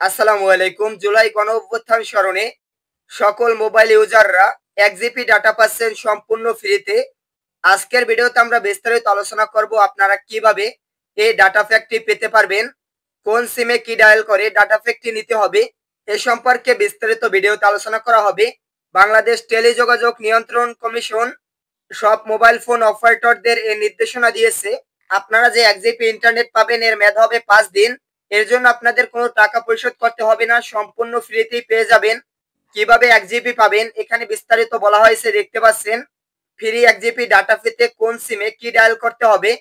আসসালামু আলাইকুম। জুলাই গণঅভ্যুত্থান স্মরণে সকল মোবাইল ইউজাররা 1 জিবি ডাটা পাচ্ছেন সম্পূর্ণ ফ্রিতে। আজকের ভিডিওতে আমরা বিস্তারিত আলোচনা করব আপনারা কিভাবে এই ডাটা প্যাকটি পেতে পারবেন, কোন সিমে কি ডায়াল করে ডাটা প্যাকটি নিতে হবে এ সম্পর্কে বিস্তারিত ভিডিওতে আলোচনা করা হবে। বাংলাদেশ টেলিযোগাযোগ নিয়ন্ত্রণ কমিশন সব মোবাইল ফোন অপারেটরদের এই নির্দেশনা দিয়েছে, আপনারা যে 1 জিবি ইন্টারনেট পাবেন এর মেয়াদ হবে 5 দিন। এর জন্য আপনাদের কোনো টাকা পরিশোধ করতে হবে না, সম্পূর্ণ ফ্রিতেই পেয়ে যাবেন। কিভাবে 1 জিবি পাবেন এখানে বিস্তারিত বলা হয়েছে, দেখতে পাচ্ছেন। ফ্রি 1 জিবি ডাটা পেতে কোন সিমে কি ডায়াল করতে হবে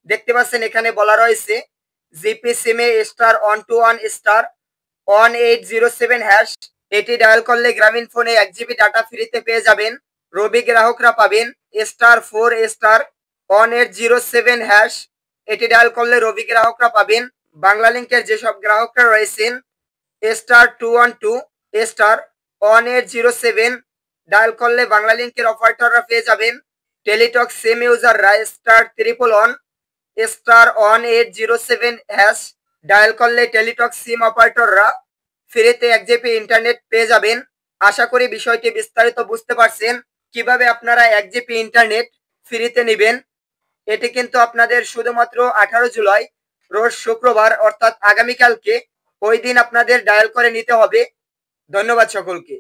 দেখতে পাচ্ছেন, এখানে বলা রয়েছে জিপি সিমে *121*1807# এটি ডায়াল করলে গ্রামীণ ফোনে 1 জিবি ডাটা ফ্রিতে পেয়ে যাবেন। রবি গ্রাহকরা পাবেন *4*1807# এটি ডায়াল করলে রবি গ্রাহকরা পাবেন। বাংলা লিংকের যেসব গ্রাহকরা রয়েছেন *212*1807 ডায়াল করলে বাংলা লিংকের অপারেটররা পেয়ে যাবেন। টেলিটক সিম ইউজাররা *111*1807# ডায়াল করলে টেলিটক সিম অপারেটররা ফ্রিতে 1 জিবি ইন্টারনেট পেয়ে যাবেন। আশা করি বিষয়টি বিস্তারিত বুঝতে পারছেন কিভাবে আপনারা 1 জিবি ইন্টারনেট ফ্রিতে নেবেন। এটি কিন্তু আপনাদের শুধুমাত্র 18 জুলাই রোজ শুক্রবার অর্থাৎ আগামীকালকে ওই দিন আপনাদের ডায়াল করে নিতে হবে। ধন্যবাদ সকলকে।